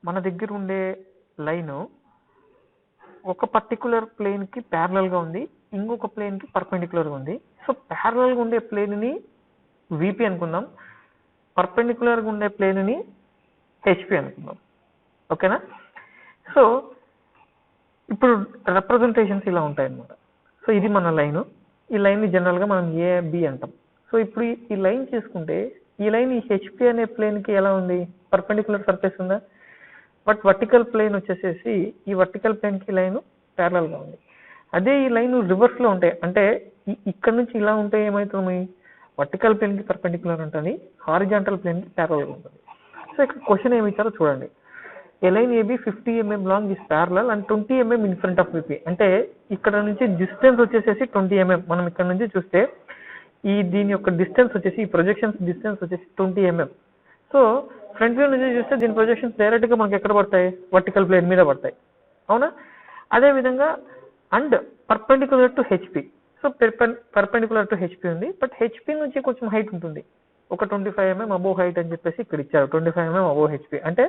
మన దగ్గర ఉండే లైన్ ఒక పర్టికులర్ ప్లేన్ కి ప్యారలల్ గా ఉంది, ఇంకొక ప్లేన్ కి పర్పెండిక్యులర్ గా ఉంది. సో ప్యారలల్ గా ఉండే ప్లేన్ ని విపి అనుకుందాం, పర్పెండిక్యులర్ గా ఉండే ప్లేన్ ని హెచ్పి అనుకుందాం. ఓకేనా? సో ఇప్పుడు రిప్రజెంటేషన్స్ ఇలా ఉంటాయి అన్నమాట. సో ఇది మన లైన్. ఈ లైన్ ని జనరల్ గా మనం ఏబి అంటాం. సో ఇప్పుడు ఈ లైన్ చేసుకుంటే ఈ లైన్ ఈ హెచ్పి అనే ప్లేన్ కి ఎలా ఉంది? పర్పెండిక్యులర్ సర్ఫేస్ ఉందా? బట్ వర్టికల్ ప్లేన్ వచ్చేసేసి ఈ వర్టికల్ ప్లేన్ కి లైన్ ప్యారలల్ గా ఉంది. అదే ఈ లైన్ రివర్స్ లో ఉంటాయి, అంటే ఇక్కడ నుంచి ఇలా ఉంటే ఏమవుతుంది? వర్టికల్ ప్లేన్ కి పర్పెండిక్యులర్ ఉంటుంది, హారిజాంటల్ ప్లేన్ కి ప్యారలల్ గా ఉంటుంది. సో ఇక్కడ క్వశ్చన్ ఏమి ఇచ్చారో చూడండి. A line AB 50 mm long is parallel and 20 mm in front of VP. అంటే ఇక్కడ నుంచి డిస్టెన్స్ వచ్చేసేసి 20 mm. మనం ఇక్కడ నుంచి చూస్తే దీని యొక్క డిస్టెన్స్ వచ్చేసి ఈ ప్రొజెక్షన్స్ డిస్టెన్స్ వచ్చేసి 20 mm. సో ఫ్రంట్ వ్యూ నుంచి చూస్తే దీని ప్రొజెక్షన్స్ డైరెక్ట్ గా మనకి ఎక్కడ పడతాయి? వర్టికల్ ప్లేన్ మీద పడతాయి. అవునా? అదే విధంగా and perpendicular to HP. So perpendicular to HP ఉంది, బట్ హెచ్పి నుంచి కొంచెం హైట్ ఉంటుంది, ఒక 25 mm అబోవ్ హైట్ అని చెప్పేసి ఇక్కడ ఇచ్చారు. 25 mm అబోవ్ హెచ్పి అంటే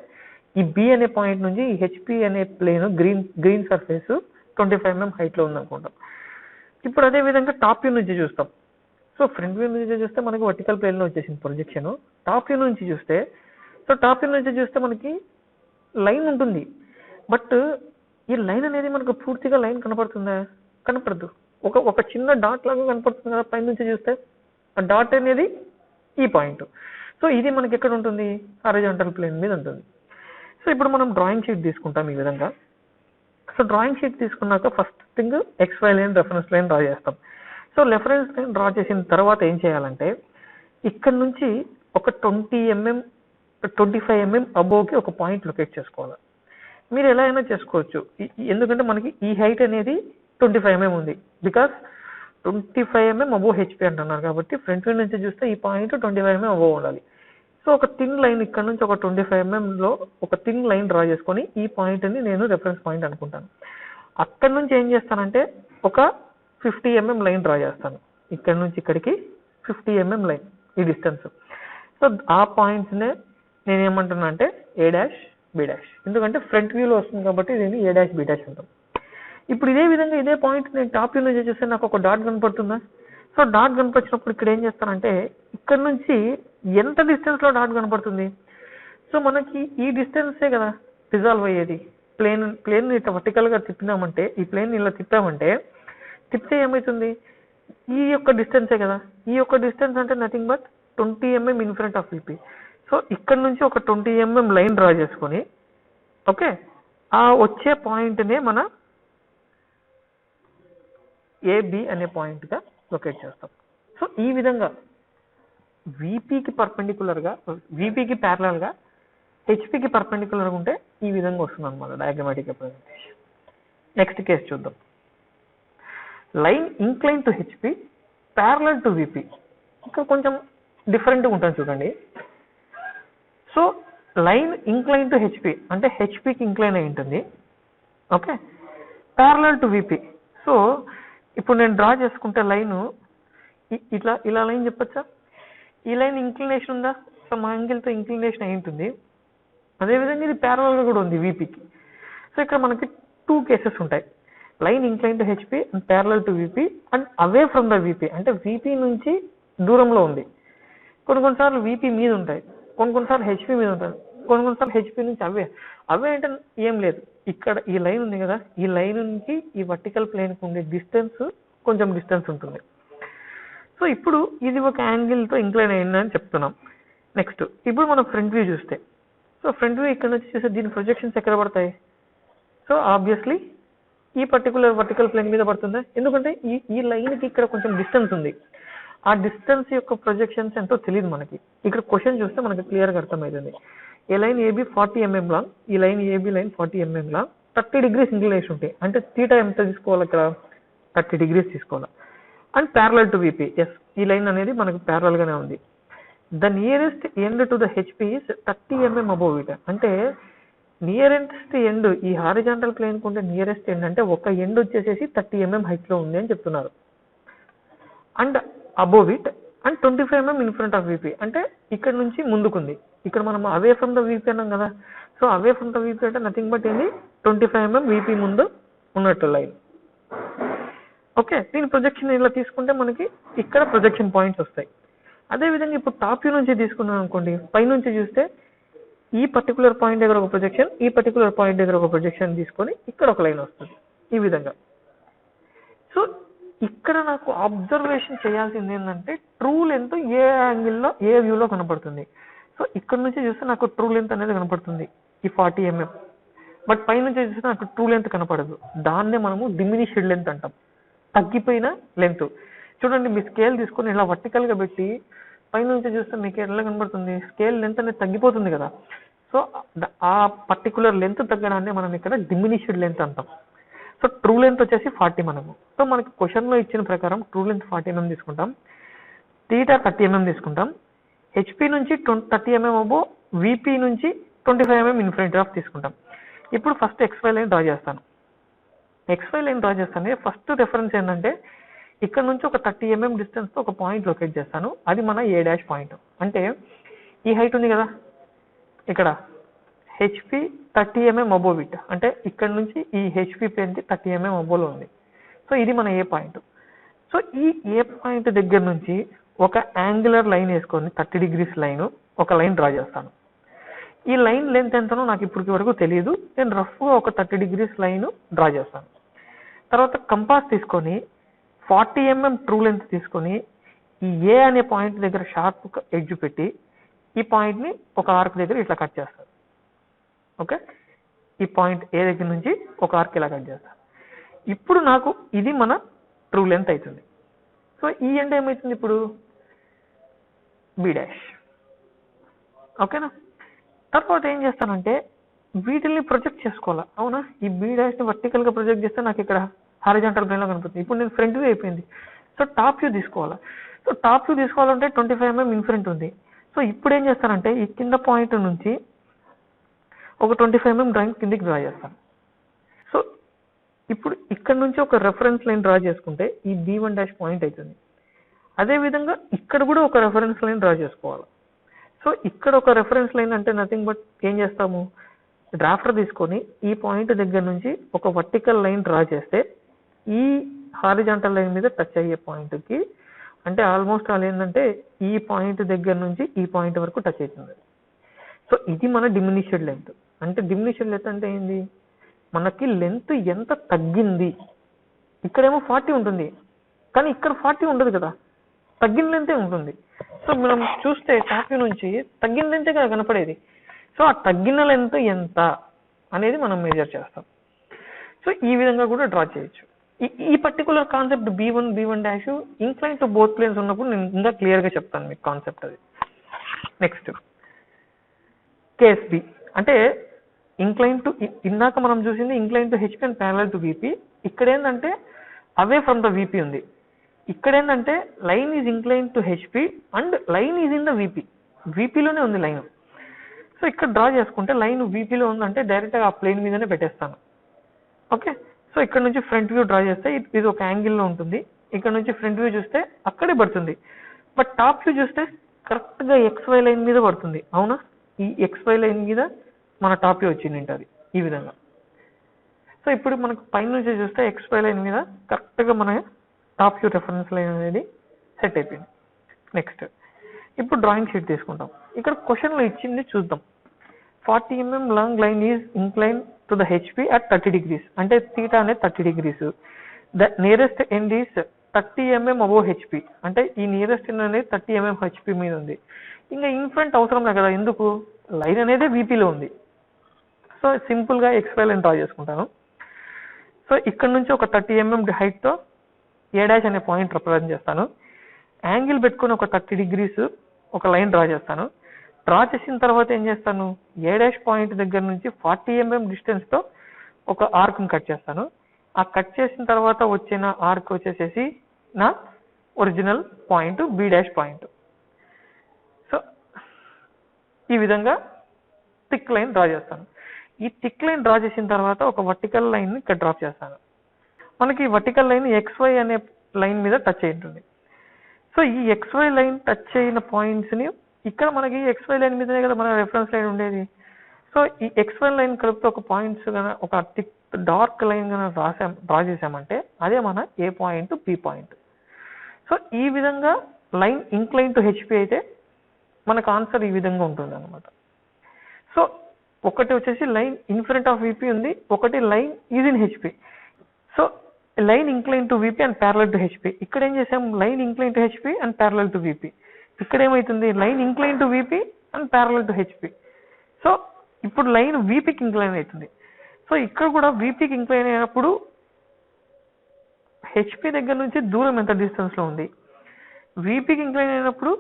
ఈ బి అనే పాయింట్ నుంచి ఈ హెచ్పి అనే plane green surface 25 mm height లో ఉందనుకుంటాం. ఇప్పుడు అదే విధంగా టాప్ వ్యూ నుంచి చూస్తాం. సో ఫ్రంట్ వ్యూ నుంచి చూస్తే మనకి వర్టికల్ ప్లేన్ లో వచ్చేసింది ప్రొజెక్షన్. టాప్ వ్యూ నుంచి చూస్తే మనకి లైన్ ఉంటుంది, బట్ ఈ లైన్ అనేది మనకు పూర్తిగా లైన్ కనపడుతుందా? కనపడదు. ఒక చిన్న డాట్ లాగా కనపడుతుంది కదా పైన నుంచి చూస్తే. ఆ డాట్ అనేది ఈ పాయింట్. సో ఇది మనకి ఎక్కడ ఉంటుంది? హారిజాంటల్ ప్లేన్ మీద ఉంటుంది. సో ఇప్పుడు మనం డ్రాయింగ్ షీట్ తీసుకుంటాం ఈ విధంగా. సో డ్రాయింగ్ షీట్ తీసుకున్నాక first thing XY line reference line draw చేస్తాం. సో రెఫరెన్స్ లైన్ డ్రా చేసిన తర్వాత ఏం చేయాలంటే ఇక్కడ నుంచి ఒక 25 mm అబోవ్కి ఒక పాయింట్ లొకేట్ చేసుకోవాలి. మీరు ఎలా అయినా చేసుకోవచ్చు, ఎందుకంటే మనకి ఈ హైట్ అనేది 25 mm ఉంది, బికాస్ 25 mm అబోవ్ హెచ్పి అంటున్నారు కాబట్టి ఫ్రంట్ వ్యూ నుంచి చూస్తే ఈ పాయింట్ 25 mm అబోవ్ ఉండాలి. సో ఒక థిన్ లైన్ ఇక్కడ నుంచి ఒక 25 mm లో ఒక థిన్ లైన్ డ్రా చేసుకొని ఈ పాయింట్ ని నేను రెఫరెన్స్ పాయింట్ అనుకుంటాను. అక్కడ నుంచి ఏం చేస్తానంటే ఒక 50 mm లైన్ డ్రా చేస్తాను. ఇక్కడ నుంచి ఇక్కడికి 50 mm లైన్, ఈ డిస్టెన్స్. సో ఆ పాయింట్స్ నే నేను ఏమంటున్నా అంటే A', B', ఎందుకంటే ఫ్రంట్ వ్యూలో వస్తుంది కాబట్టి దీన్ని A', B' అంటాం. ఇప్పుడు ఇదే విధంగా ఇదే పాయింట్ నేను టాప్ వ్యూ నుంచి చూస్తే నాకు ఒక డాట్ కనపడుతుందా? సో డాట్ కనపరిచినప్పుడు ఇక్కడ ఏం చేస్తానంటే ఇక్కడ నుంచి ఎంత డిస్టెన్స్ లో డాట్ కనపడుతుంది? సో మనకి ఈ డిస్టెన్సే కదా రిజాల్వ్ అయ్యేది. ప్లేన్ ఇట్లా వర్టికల్ గా తిప్పినామంటే, ఈ ప్లేన్ ఇలా తిప్పితే ఏమవుతుంది? ఈ యొక్క డిస్టెన్సే కదా. ఈ యొక్క డిస్టెన్స్ అంటే nothing but 20 mm in front of VP. So ఇక్కడ నుంచి ఒక 20 mm లైన్ డ్రా చేసుకొని ఓకే ఆ వచ్చే పాయింట్ నే మన AB అనే పాయింట్ గా లొకేట్ చేస్తాం. సో ఈ విధంగా VPకి ప్యారలల్ గా హెచ్పికి పర్పెండిక్యులర్ గా ఉంటే ఈ విధంగా వస్తుంది అనమాట డయాగ్రమాటిక్ రిప్రజెంటేషన్. నెక్స్ట్ కేసు చూద్దాం. Line incline to HP parallel to VP. ఇక్కడ కొంచెం డిఫరెంట్గా ఉంటుంది చూడండి. So line incline to HP అంటే హెచ్పికి ఇంక్లైన్ అయి ఉంటుంది, okay, parallel to VP. So ఇప్పుడు నేను డ్రా చేసుకుంటే లైన్ ఇలా లైన్ చెప్పచ్చా? ఈ లైన్ ఇంక్లినేషన్ ఉందా? సో మా యాంగిల్తో ఇంక్లినేషన్ అయి ఉంటుంది. అదేవిధంగా ఇది ప్యారలల్ గా కూడా ఉంది VPకి. సో ఇక్కడ మనకి 2 కేసెస్ ఉంటాయి. Line incline to HP and parallel to VP and away from the VP, అంటే VP నుంచి దూరంలో ఉంది. కొన్నిసార్లు VP మీద ఉంటాయి, కొన్నిసార్లు హెచ్పి మీద ఉంటాయి, కొన్నిసార్లు హెచ్పి నుంచి అవే అంటే ఏం లేదు. ఇక్కడ ఈ లైన్ ఉంది కదా, ఈ లైన్ నుంచి ఈ వర్టికల్ ప్లేన్ కి ఉండే కొంచెం డిస్టెన్స్ ఉంటుంది. సో ఇప్పుడు ఇది ఒక యాంగిల్ తో ఇంక్లైన్ అయిందని చెప్తున్నాం. నెక్స్ట్ ఇప్పుడు మనం ఫ్రంట్ వ్యూ చూస్తే, సో ఫ్రంట్ వ్యూ ఇక్కడ నుంచి చూస్తే దీని ప్రొజెక్షన్స్ ఎక్కడ పడతాయి? సో ఆబ్వియస్లీ ఈ పర్టికులర్ వర్టికల్ ప్లేన్ మీద పడుతుందా? ఎందుకంటే ఈ లైన్ కి ఇక్కడ కొంచెం డిస్టెన్స్ ఉంది. ఆ డిస్టెన్స్ యొక్క ప్రొజెక్షన్స్ ఎంతో తెలియదు మనకి. ఇక్కడ క్వశ్చన్ చూస్తే మనకి క్లియర్ గా అర్థమవుతుంది. A line AB 40 mm long, ఈ line AB line 40 mm long, 30 degrees inclination ఉంటాయి. అంటే θ ఎంత తీసుకోవాలి? ఇక్కడ 30 degrees తీసుకోవాలి. And parallel to VP. Yes, ఈ లైన్ అనేది మనకు ప్యారలల్ గానే ఉంది. The nearest end to the HP is 30 mm above it. అంటే నియరెస్ట్ ఎండ్ ఈ హారిజాంటల్ ప్లేన్ కు ఉండే నియరెస్ట్ ఎండ్ అంటే ఒక ఎండ్ వచ్చేసేసి 30 mm హైట్ లో ఉంది అని చెప్తున్నారు. And above it and 25 mm in front of VP, అంటే ఇక్కడ నుంచి ముందుకుంది. ఇక్కడ మనం అవే ఫ్రమ్ ద VP అన్నాం కదా. So so away from the VP అంటే నథింగ్ బట్ ఏంది 25 mm వీపీ ముందు ఉన్నట్టు లైన్. ఓకే, దీని ప్రొజెక్షన్ ఇలా తీసుకుంటే మనకి ఇక్కడ ప్రొజెక్షన్ పాయింట్స్ వస్తాయి. అదేవిధంగా ఇప్పుడు టాప్ వ్యూ నుంచి తీసుకున్నాం అనుకోండి, పైనుంచి చూస్తే ఈ పర్టికులర్ పాయింట్ దగ్గర ఒక ప్రొజెక్షన్, ఈ పర్టికులర్ పాయింట్ దగ్గర ఒక ప్రొజెక్షన్ తీసుకొని ఇక్కడ ఒక లైన్ వస్తుంది ఈ విధంగా. సో ఇక్కడ నాకు అబ్జర్వేషన్ చేయాల్సింది ఏంటంటే ట్రూ లెంత్ ఏ యాంగిల్లో ఏ వ్యూలో కనపడుతుంది. సో ఇక్కడ నుంచి చూస్తే నాకు ట్రూ లెంత్ అనేది కనపడుతుంది ఈ 40 mm, బట్ పైనుంచి చూస్తే నాకు ట్రూ లెంత్ కనపడదు. దాన్నే మనము డిమినిష్డ్ లెంత్ అంటాం, తగ్గిపోయిన లెంత్. చూడండి, మీ స్కేల్ తీసుకొని ఇలా వర్టికల్ గా పెట్టి పైనుంచి చూస్తే మీకు ఎలా కనబడుతుంది, స్కేల్ లెంత్ అనేది తగ్గిపోతుంది కదా. సో ఆ పర్టికులర్ లెంత్ తగ్గడాన్ని మనం ఇక్కడ డిమినిష్డ్ లెంత్ అంటాం. సో ట్రూ లెంత్ వచ్చేసి 40 మనము. సో మనకి క్వశ్చన్లో ఇచ్చిన ప్రకారం ట్రూ లెంత్ 40 mm తీసుకుంటాం, థీటా 30 mm తీసుకుంటాం, హెచ్పి నుంచి 30 mm అబో, విపి నుంచి 25 mm ఇన్ ఫ్రంట్ ఆఫ్ తీసుకుంటాం. ఇప్పుడు ఫస్ట్ XY లైన్ డ్రా చేస్తాను. XY లైన్ డ్రా చేస్తాను. ఫస్ట్ రెఫరెన్స్ ఏంటంటే ఇక్కడ నుంచి ఒక 30 mm డిస్టెన్స్తో ఒక పాయింట్ లొకేట్ చేస్తాను. అది మన A' పాయింట్. అంటే ఈ హైట్ ఉంది కదా ఇక్కడ, హెచ్పి 30 mm అబోవ్ ఇట్, అంటే ఇక్కడ నుంచి ఈ హెచ్పి ప్లేన్కి 30 mm అబోవ్లో ఉంది. సో ఇది మన ఏ పాయింట్. సో ఈ ఏ పాయింట్ దగ్గర నుంచి ఒక యాంగులర్ లైన్ వేసుకొని 30 degrees లైన్, ఒక లైన్ డ్రా చేస్తాను. ఈ లైన్ లెంత్ ఎంతనో నాకు ఇప్పటికి వరకు తెలియదు. నేను రఫ్గా ఒక 30 degrees లైన్ డ్రా చేస్తాను. తర్వాత కంపాస్ తీసుకొని 40 mm ట్రూ లెంత్ తీసుకొని ఈ ఏ అనే పాయింట్ దగ్గర షార్ప్ ఎడ్జ్ పెట్టి ఈ పాయింట్ని ఒక ఆర్క్ దగ్గర ఇట్లా కట్ చేస్తాను. ఓకే, ఈ పాయింట్ ఏ దగ్గర నుంచి ఒక ఆర్క్ ఇలా కట్ చేస్తాను. ఇప్పుడు నాకు ఇది మన ట్రూ లెంత్ అవుతుంది. సో ఈ ఎండ్ ఏమవుతుంది ఇప్పుడు B'. ఓకేనా, తర్వాత ఏం చేస్తానంటే వీటిని ప్రొజెక్ట్ చేసుకోవాలా. అవునా, ఈ B' వర్టికల్గా ప్రొజెక్ట్ చేస్తే నాకు ఇక్కడ హారిజాంటల్ ప్లేన్లో కనిపిస్తుంది. ఇప్పుడు నేను ఫ్రంట్ వ్యూ అయిపోయింది. సో టాప్ వ్యూ తీసుకోవాలా. సో టాప్ వ్యూ తీసుకోవాలంటే 25 mm ఇన్ ఫ్రంట్ ఉంది. సో ఇప్పుడు ఏం చేస్తానంటే ఈ కింద పాయింట్ నుంచి ఒక 25 mm డ్రాయింగ్ కిందికి డ్రా చేస్తాను. సో ఇప్పుడు ఇక్కడ నుంచి ఒక రెఫరెన్స్ లైన్ డ్రా చేసుకుంటే ఈ B1' పాయింట్ అవుతుంది. అదేవిధంగా ఇక్కడ కూడా ఒక రెఫరెన్స్ లైన్ డ్రా చేసుకోవాలి. సో ఇక్కడ ఒక రెఫరెన్స్ లైన్ అంటే నథింగ్ బట్ ఏం చేస్తాము, డ్రాఫ్టర్ తీసుకొని ఈ పాయింట్ దగ్గర నుంచి ఒక వర్టికల్ లైన్ డ్రా చేస్తే ఈ హారిజాంటల్ లైన్ మీద టచ్ అయ్యే పాయింట్కి, అంటే ఆల్మోస్ట్ ఆల్ ఏంటంటే ఈ పాయింట్ దగ్గర నుంచి ఈ పాయింట్ వరకు టచ్ అవుతుంది. సో ఇది మన డిమినిష్డ్ లెంత్. అంటే డిమినిష్డ్ లెంత్ అంటే ఏంది, మనకి లెంత్ ఎంత తగ్గింది. ఇక్కడేమో 40 ఉంటుంది కానీ ఇక్కడ 40 ఉండదు కదా, తగ్గిన లెంతే ఉంటుంది. సో మనం చూస్తే టాప్ నుంచి తగ్గిన లెంతే కదా కనపడేది. సో ఆ తగ్గిన లెంత్ ఎంత అనేది మనం మెజర్ చేస్తాం. సో ఈ విధంగా కూడా డ్రా చేయొచ్చు. ఈ particular concept B1 incline to both planes ఉన్నప్పుడు నేను ఇంకా క్లియర్గా చెప్తాను మీకు కాన్సెప్ట్ అది. నెక్స్ట్ కేస్ బి అంటే ఇంక్లైన్ టు, ఇందాక మనం చూసింది incline to HP and parallel to VP. ఇక్కడ ఏంటంటే అవే ఫ్రమ్ ద విపి ఉంది. ఇక్కడ ఏంటంటే line is incline to HP and line is in the VP, విపిలోనే ఉంది లైన్. సో ఇక్కడ డ్రా చేసుకుంటే లైన్ విపిలో ఉందంటే డైరెక్ట్గా ఆ ప్లేన్ మీదనే పెట్టేస్తాను. ఓకే, సో ఇక్కడ నుంచి ఫ్రంట్ వ్యూ డ్రా చేస్తే ఇది ఒక యాంగిల్లో ఉంటుంది. ఇక్కడ నుంచి ఫ్రంట్ వ్యూ చూస్తే అక్కడే పడుతుంది. బట్ టాప్ వ్యూ చూస్తే కరెక్ట్గా XY లైన్ మీద పడుతుంది. అవునా, ఈ XY లైన్ మీద మన టాప్ వ్యూ వచ్చింది ఉంటుంది ఈ విధంగా. సో ఇప్పుడు మనకు పైన నుంచి చూస్తే XY లైన్ మీద కరెక్ట్గా మన టాప్ వ్యూ రెఫరెన్స్ లైన్ అనేది సెట్ అయిపోయింది. నెక్స్ట్ ఇప్పుడు డ్రాయింగ్ షీట్ తీసుకుంటాం. ఇక్కడ క్వశ్చన్లో ఇచ్చింది చూద్దాం. 40 mm long line is incline to the HP at 30 degrees, అంటే థీటా అనేది 30 degrees. The nearest end is 30 mm above HP, అంటే ఈ నియరెస్ట్ ఎండ్ అనేది 30 mm హెచ్పి మీద ఉంది. ఇంకా ఇన్ ఫ్రంట్ అవసరం లేదు కదా, ఎందుకు, లైన్ అనేది విపిలో ఉంది. సో సింపుల్గా XY లైన్ డ్రా చేసుకుంటాను. సో ఇక్కడ నుంచి ఒక 30 mm హైట్తో A' అనే పాయింట్ రిప్రజెంట్ చేస్తాను. యాంగిల్ పెట్టుకొని ఒక 30 degrees ఒక లైన్ డ్రా చేస్తాను. డ్రా చేసిన తర్వాత ఏం చేస్తాను, A' పాయింట్ దగ్గర నుంచి 40 mm డిస్టెన్స్తో ఒక ఆర్క్ని కట్ చేస్తాను. ఆ కట్ చేసిన తర్వాత వచ్చిన ఆర్క్ వచ్చేసేసి నా original point B' point. So ఈ విధంగా థిక్ లైన్ డ్రా చేస్తాను. ఈ థిక్ లైన్ డ్రా చేసిన తర్వాత ఒక వర్టికల్ లైన్ని ఇక్కడ డ్రాప్ చేస్తాను. మనకి వర్టికల్ లైన్ XY అనే లైన్ మీద టచ్ అయి ఉంటుంది. సో ఈ XY లైన్ టచ్ అయిన పాయింట్స్ని ఇక్కడ మనకి XY లైన్ మీదనే కదా మన రెఫరెన్స్ లైన్ ఉండేది. సో ఈ XY లైన్ కలిపితే ఒక పాయింట్స్ కన్నా ఒక డార్క్ లైన్ కన్నా డ్రా చేసామంటే అదే మన ఏ పాయింట్ బి పాయింట్. సో ఈ విధంగా లైన్ ఇంక్లైన్ టు హెచ్పి అయితే మనకు ఆన్సర్ ఈ విధంగా ఉంటుంది అనమాట. సో ఒకటి వచ్చేసి line in front of VP ఉంది, ఒకటి line is in HP. So line incline to VP and parallel to HP. ఇక్కడ ఏం చేసాం, line incline to HP and parallel to VP. ఇక్కడ ఏమవుతుంది, line incline to VP and parallel to HP. So ఇప్పుడు line విపికి incline అవుతుంది. So ఇక్కడ కూడా విపికి ఇంక్లైన్ అయినప్పుడు హెచ్పి దగ్గర నుంచి దూరం ఎంత డిస్టెన్స్ లో ఉంది, విపికి ఇంక్లైన్ అయినప్పుడు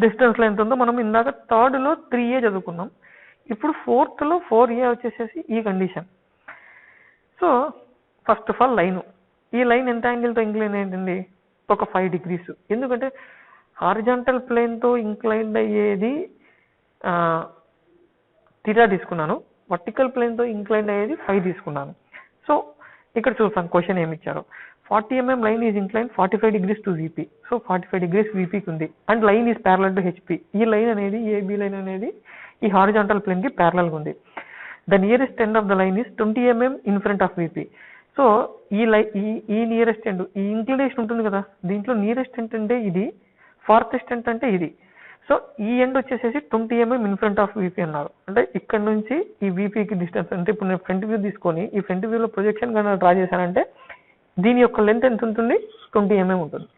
డిస్టెన్స్ లో ఎంత ఉందో మనం ఇందాక థర్డ్ లో 3A చదువుకున్నాం. ఇప్పుడు ఫోర్త్ లో 4A వచ్చేసేసి ఈ condition. So first of all line, ఈ లైన్ ఎంత యాంగిల్ తో ఇంక్లైన్ అయింది, ఒక 5 degrees. ఎందుకంటే హారిజాంటల్ ప్లేన్ తో ఇంక్లైన్డ్ అయ్యేది థీటా తీసుకున్నాను, వర్టికల్ ప్లేన్ తో ఇంక్లైన్డ్ అయ్యేది 5 తీసుకున్నాను. సో ఇక్కడ చూస్తాను క్వశ్చన్ ఏమి ఇచ్చారు. 40 mm line is incline 45 degrees to VP. So 45 degrees విపికి ఉంది and line is parallel to HP. ఈ లైన్ అనేది ఏబి లైన్ అనేది ఈ హారిజాంటల్ ప్లేన్ కి ప్యారలల్ గా ఉంది. The nearest end of the line is 20 mm in front of VP. So ఈ నియరెస్ట్ ఎండ్, ఈ ఇంక్లినేషన్ ఉంటుంది కదా, దీంట్లో నియరెస్ట్ ఎండ్ అంటే ఇది, ఫార్తెస్ట్ ఎండ్ అంటే ఇది. సో ఈ ఎండ్ వచ్చేసేసి 20 mm in front of VP అన్నారు. అంటే ఇక్కడ నుంచి ఈ విపికి డిస్టెన్స్ అంటే ఇప్పుడు నేను ఫ్రంట్ వ్యూ తీసుకొని ఈ ఫ్రంట్ వ్యూలో ప్రొజెక్షన్ కన్నా డ్రా చేశానంటే దీని యొక్క లెంత్ ఎంత ఉంటుంది, 20 mm ఉంటుంది.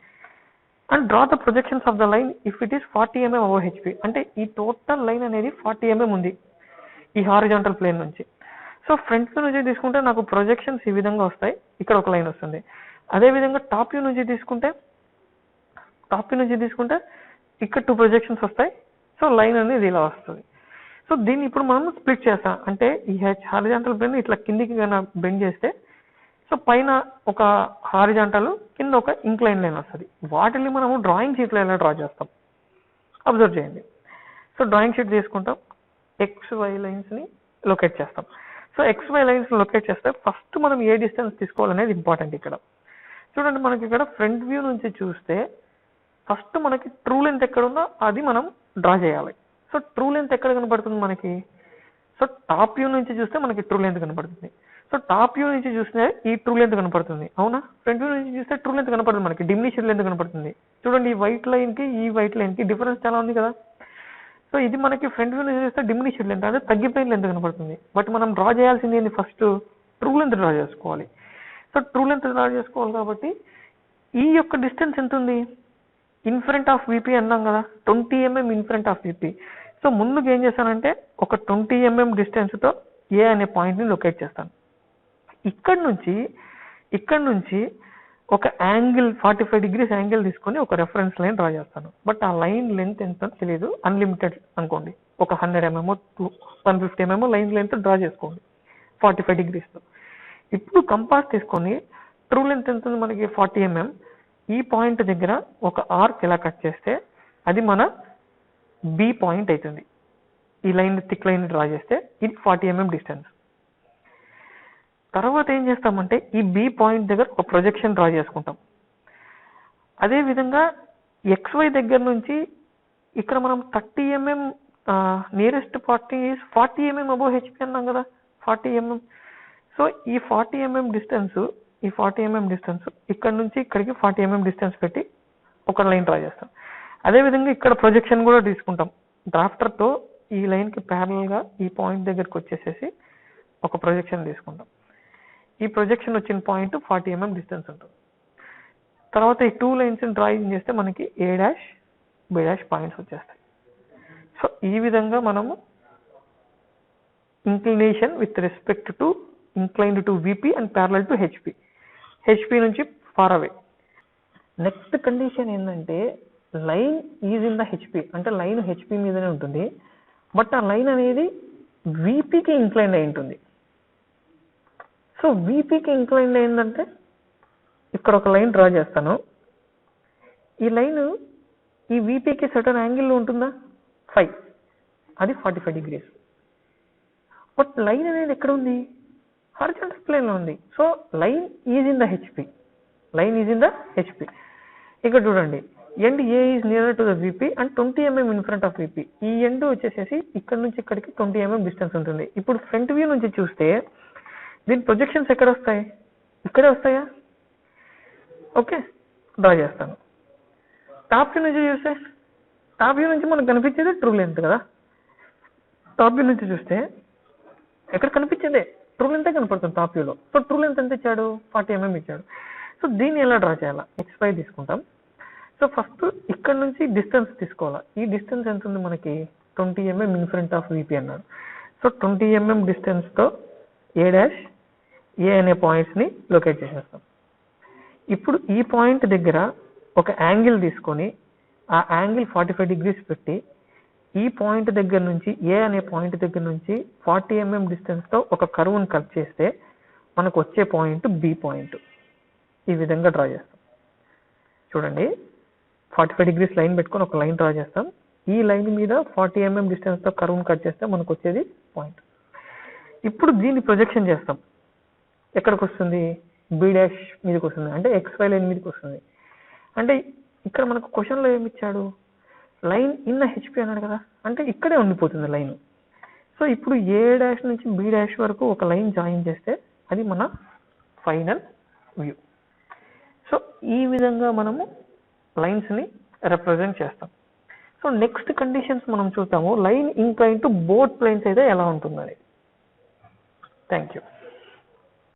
And draw the projections of the line if it is 40 mm above HP. అంటే ఈ టోటల్ లైన్ అనేది 40 mm ఉంది ఈ హారిజాంటల్ ప్లేన్ నుంచి. సో ఫ్రంట్ వ్యూ నుంచి తీసుకుంటే నాకు ప్రొజెక్షన్స్ ఈ విధంగా వస్తాయి, ఇక్కడ ఒక లైన్ వస్తుంది. అదే విధంగా టాప్ వ్యూ నుంచి తీసుకుంటే ఇక్కడ 2 ప్రొజెక్షన్స్ వస్తాయి. సో లైన్ అనేది ఇలా వస్తుంది. సో దీన్ని ఇప్పుడు మనం స్ప్లిట్ చేస్తాం. అంటే ఈ హారిజాంటల్ ప్లేన్ ఇట్లా కిందికి కన్నా బెండ్ చేస్తే సో పైన ఒక హారిజాంటల్, కింద ఒక ఇంక్లైన్ లైన్ వస్తుంది. వాటిని మనము డ్రాయింగ్ షీట్లో ఎలా డ్రా చేస్తాం అబ్జర్వ్ చేయండి. సో డ్రాయింగ్ షీట్ తీసుకుంటాం, XY లైన్స్ ని లొకేట్ చేస్తాం. సో XY లైన్స్ లొకేట్ చేస్తే ఫస్ట్ మనం ఏ డిస్టెన్స్ తీసుకోవాలనేది ఇంపార్టెంట్. ఇక్కడ చూడండి, మనకి ఇక్కడ ఫ్రంట్ వ్యూ నుంచి చూస్తే ఫస్ట్ మనకి ట్రూ లెంత్ ఎక్కడ ఉందో అది మనం డ్రా చేయాలి. సో ట్రూ లెంత్ ఎక్కడ కనపడుతుంది మనకి, సో టాప్ వ్యూ నుంచి చూస్తే మనకి ట్రూ లెంత్ కనపడుతుంది. సో టాప్ వ్యూ నుంచి చూస్తే ఈ ట్రూ లెంత్ కనపడుతుంది, అవునా. ఫ్రంట్ వ్యూ నుంచి చూస్తే ట్రూ లెంత్ కనపడుతుంది, మనకి డిమినిష్డ్ లెంత్ కనపడుతుంది. చూడండి, ఈ వైట్ లైన్ కి ఈ వైట్ లైన్ కి డిఫరెన్స్ చాలా ఉంది కదా. సో ఇది మనకి ఫ్రంట్ వ్యూ నుంచి చూస్తే డిమినిష్డ్ లెంత్, అంటే తగ్గిపోయిన లెంత్ కనపడుతుంది. బట్ మనం డ్రా చేయాల్సింది ఏంటి, ఫస్ట్ ట్రూ లెంత్ డ్రా చేసుకోవాలి. సో ట్రూ లెంత్ డ్రా చేసుకోవాలి కాబట్టి ఈ యొక్క డిస్టెన్స్ ఎంత ఉంది, ఇన్ ఫ్రంట్ ఆఫ్ విపి అన్నాం కదా, 20 mm in front of VP. So ముందుకు ఏం చేస్తానంటే ఒక 20 mm డిస్టెన్స్ తో ఏ అనే పాయింట్ ని లొకేట్ చేస్తాను. ఇక్కడ నుంచి ఒక యాంగిల్ 45 degrees యాంగిల్ తీసుకొని ఒక రెఫరెన్స్ లైన్ డ్రా చేస్తాను. బట్ ఆ లైన్ లెంత్ ఎంత తెలియదు, అన్లిమిటెడ్ అనుకోండి, ఒక 100 mm 150 mm line length draw చేసుకోండి 45 degrees తో. ఇప్పుడు కంపాస్ తీసుకొని ట్రూ లెంత్ ఎంత ఉంది మనకి 40 mm. ఈ పాయింట్ దగ్గర ఒక ఆర్క్ ఇలా కట్ చేస్తే అది మన బి పాయింట్ అవుతుంది. ఈ లైన్ థిక్ లైన్ డ్రా చేస్తే ఇది 40 mm డిస్టెన్స్. తర్వాత ఏం చేస్తామంటే ఈ బి పాయింట్ దగ్గర ఒక ప్రొజెక్షన్ డ్రా చేసుకుంటాం. అదే విధంగా XY దగ్గర నుంచి ఇక్కడ మనం 30 mm nearest party 40 mm above HP అన్నాం కదా, 40 mm. సో ఈ 40 mm డిస్టెన్స్ ఇక్కడ నుంచి ఇక్కడికి 40 mm డిస్టెన్స్ పెట్టి ఒక లైన్ డ్రా చేస్తాం. అదే విధంగా ఇక్కడ ప్రొజెక్షన్ కూడా తీసుకుంటాం. డ్రాఫ్టర్ తో ఈ లైన్ కి ప్యారలల్ గా ఈ పాయింట్ దగ్గరకు వచ్చేసేసి ఒక ప్రొజెక్షన్ తీసుకుంటాం. ఈ ప్రొజెక్షన్ వచ్చిన పాయింట్ 40 mm డిస్టెన్స్ ఉంటుంది. తర్వాత ఈ 2 లైన్స్ డ్రాయింగ్ చేస్తే మనకి A' B' పాయింట్స్ వచ్చేస్తాయి. సో ఈ విధంగా మనము inclination with respect to inclined to VP and parallel to HP నుంచి ఫార్ అవే. నెక్స్ట్ కండిషన్ ఏంటంటే line is in the HP, అంటే లైన్ హెచ్పి మీదనే ఉంటుంది, బట్ ఆ లైన్ అనేది విపికి ఇంక్లైన్ అయి ఉంటుంది. సో విపికి ఇంక్లైన్ అయిందంటే ఇక్కడ ఒక లైన్ డ్రా చేస్తాను. ఈ లైన్ ఈ విపికి సర్టన్ యాంగిల్లో ఉంటుందా 5, అది 45 degrees. బట్ లైన్ అనేది ఎక్కడ ఉంది, హారిజాంటల్ ప్లేన్ లో ఉంది. So line is in the HP. ఇక్కడ చూడండి, end A is near to the VP and 20 mm in front of VP. ఈ ఎండ్ వచ్చేసేసి ఇక్కడ నుంచి ఇక్కడికి 20 mm డిస్టెన్స్ ఉంటుంది. ఇప్పుడు ఫ్రంట్ వ్యూ నుంచి చూస్తే దీని ప్రొజెక్షన్స్ ఎక్కడ వస్తాయి? ఇక్కడే వస్తాయా? ఓకే, డ్రా చేస్తాను. టాప్ వ్యూ నుంచి చూస్తే, టాప్ వ్యూ నుంచి మనకు కనిపించేది ట్రూ లెంత్ కదా. టాప్ వ్యూ నుంచి చూస్తే ఎక్కడ కనిపించేదే ట్రూ లెంతే కనపడుతుంది టాప్ వ్యూలో. సో ట్రూ లెంత్ ఎంత ఇచ్చాడు? 40 mm ఇచ్చాడు. సో దీన్ని ఎలా డ్రా చేయాలా? XY తీసుకుంటాం. సో ఫస్ట్ ఇక్కడ నుంచి డిస్టెన్స్ తీసుకోవాలా. ఈ డిస్టెన్స్ ఎంత ఉంది మనకి? 20 mm in front of VP అన్నాడు. సో 20 mm డిస్టెన్స్తో ఏ అనే పాయింట్స్ని లొకేట్ చేసేస్తాం. ఇప్పుడు ఈ పాయింట్ దగ్గర ఒక యాంగిల్ తీసుకొని ఆ యాంగిల్ 45 degrees పెట్టి ఈ పాయింట్ దగ్గర నుంచి ఏ అనే పాయింట్ దగ్గర నుంచి 40 mm డిస్టెన్స్తో ఒక కర్వ్ని కట్ చేస్తే మనకు వచ్చే పాయింట్ బి పాయింట్. ఈ విధంగా డ్రా చేస్తాం. చూడండి, 45 degrees లైన్ పెట్టుకొని ఒక లైన్ డ్రా చేస్తాం. ఈ లైన్ మీద 40 mm డిస్టెన్స్తో కర్వ్ని కట్ చేస్తే మనకు వచ్చేది పాయింట్. ఇప్పుడు దీన్ని ప్రొజెక్షన్ చేస్తాం. ఎక్కడికి వస్తుంది? బి డాష్ మీదకి వస్తుంది, అంటే XY లైన్ మీదకి వస్తుంది. అంటే ఇక్కడ మనకు క్వశ్చన్లో ఏమి ఇచ్చాడు? లైన్ ఇన్ హెచ్పి అన్నాడు కదా, అంటే ఇక్కడే ఉండిపోతుంది లైన్. సో ఇప్పుడు ఏ డాష్ నుంచి బి డాష్ వరకు ఒక లైన్ జాయిన్ చేస్తే అది మన ఫైనల్ వ్యూ. సో ఈ విధంగా మనము లైన్స్ని రిప్రజెంట్ చేస్తాం. సో నెక్స్ట్ కండిషన్స్ మనం చూస్తాము, line incline to both planes అయితే ఎలా ఉంటుందని. Thank you.